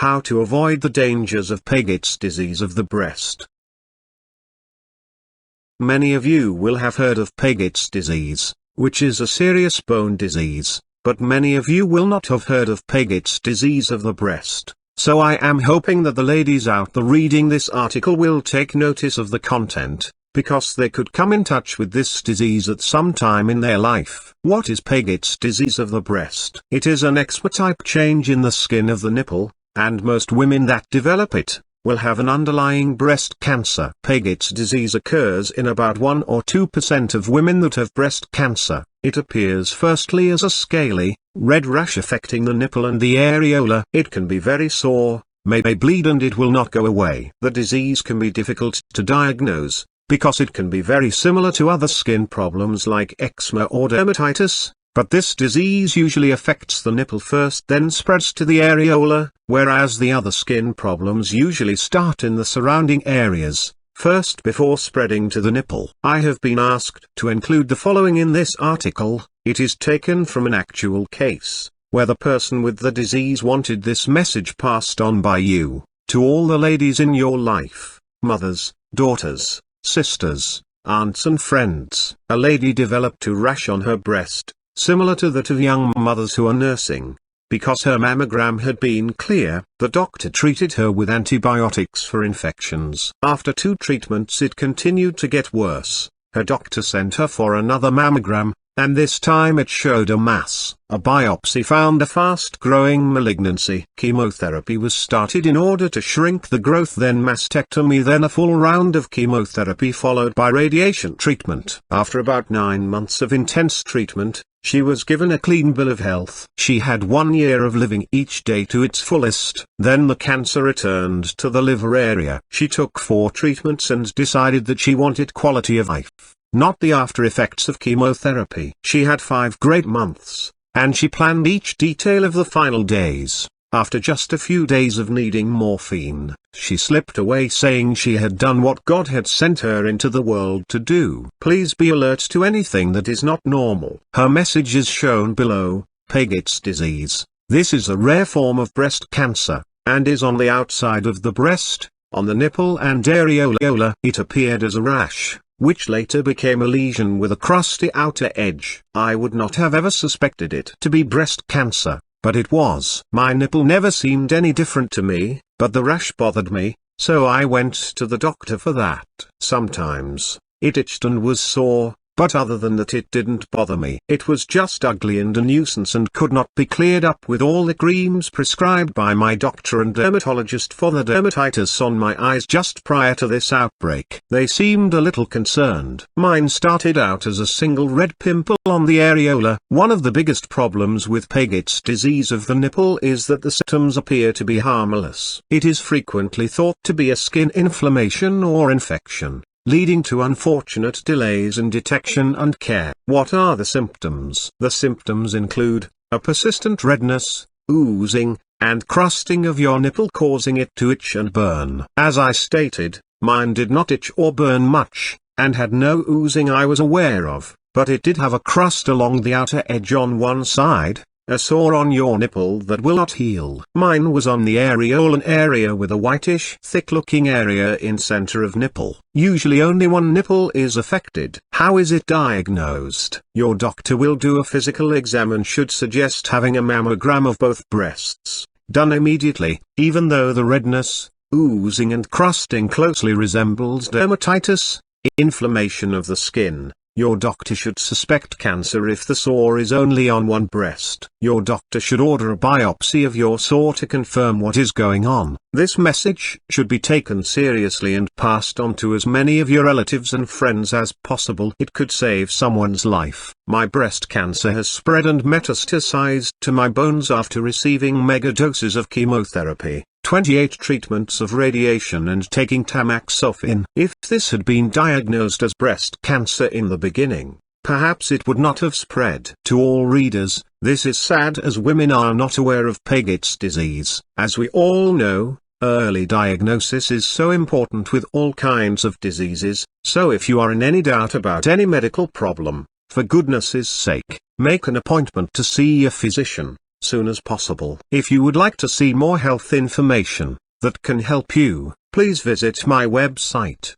How to avoid the dangers of Paget's disease of the breast. Many of you will have heard of Paget's disease, which is a serious bone disease, but many of you will not have heard of Paget's disease of the breast. So I am hoping that the ladies out there reading this article will take notice of the content, because they could come in touch with this disease at some time in their life. What is Paget's disease of the breast? It is an eczema-type change in the skin of the nipple, and most women that develop it will have an underlying breast cancer. Paget's disease occurs in about 1 or 2% of women that have breast cancer. It appears firstly as a scaly, red rash affecting the nipple and the areola. It can be very sore, may bleed, and it will not go away. The disease can be difficult to diagnose, because it can be very similar to other skin problems like eczema or dermatitis, but this disease usually affects the nipple first, then spreads to the areola, whereas the other skin problems usually start in the surrounding areas first before spreading to the nipple. I have been asked to include the following in this article. It is taken from an actual case, where the person with the disease wanted this message passed on by you, to all the ladies in your life, mothers, daughters, sisters, aunts and friends. A lady developed a rash on her breast, similar to that of young mothers who are nursing. Because her mammogram had been clear, the doctor treated her with antibiotics for infections. After 2 treatments it continued to get worse. Her doctor sent her for another mammogram, and this time it showed a mass. A biopsy found a fast-growing malignancy. Chemotherapy was started in order to shrink the growth, then mastectomy, then a full round of chemotherapy followed by radiation treatment. After about 9 months of intense treatment, she was given a clean bill of health. She had 1 year of living each day to its fullest. Then the cancer returned to the liver area. She took 4 treatments and decided that she wanted quality of life, not the after effects of chemotherapy. She had 5 great months, and she planned each detail of the final days. After just a few days of needing morphine, she slipped away, saying she had done what God had sent her into the world to do. Please be alert to anything that is not normal. Her message is shown below. Paget's disease. This is a rare form of breast cancer, and is on the outside of the breast, on the nipple and areola. It appeared as a rash, which later became a lesion with a crusty outer edge. I would not have ever suspected it to be breast cancer, but it was. My nipple never seemed any different to me, but the rash bothered me, so I went to the doctor for that. Sometimes, it itched and was sore, but other than that it didn't bother me. It was just ugly and a nuisance and could not be cleared up with all the creams prescribed by my doctor and dermatologist for the dermatitis on my eyes just prior to this outbreak. They seemed a little concerned. Mine started out as a single red pimple on the areola. One of the biggest problems with Paget's disease of the nipple is that the symptoms appear to be harmless. It is frequently thought to be a skin inflammation or infection, leading to unfortunate delays in detection and care. What are the symptoms? The symptoms include a persistent redness, oozing, and crusting of your nipple, causing it to itch and burn. As I stated, mine did not itch or burn much, and had no oozing I was aware of, but it did have a crust along the outer edge on one side, a sore on your nipple that will not heal. Mine was on the areolan area with a whitish, thick-looking area in center of nipple. Usually only one nipple is affected. How is it diagnosed? Your doctor will do a physical exam and should suggest having a mammogram of both breasts, done immediately, even though the redness, oozing and crusting closely resembles dermatitis, inflammation of the skin. Your doctor should suspect cancer if the sore is only on one breast. Your doctor should order a biopsy of your sore to confirm what is going on. This message should be taken seriously and passed on to as many of your relatives and friends as possible. It could save someone's life. My breast cancer has spread and metastasized to my bones after receiving mega doses of chemotherapy, 28 treatments of radiation and taking tamoxifen. If this had been diagnosed as breast cancer in the beginning, perhaps it would not have spread. To all readers, this is sad as women are not aware of Paget's disease. As we all know, early diagnosis is so important with all kinds of diseases, so if you are in any doubt about any medical problem, for goodness sake, make an appointment to see a physician. soon as possible. If you would like to see more health information that can help you, please visit my website.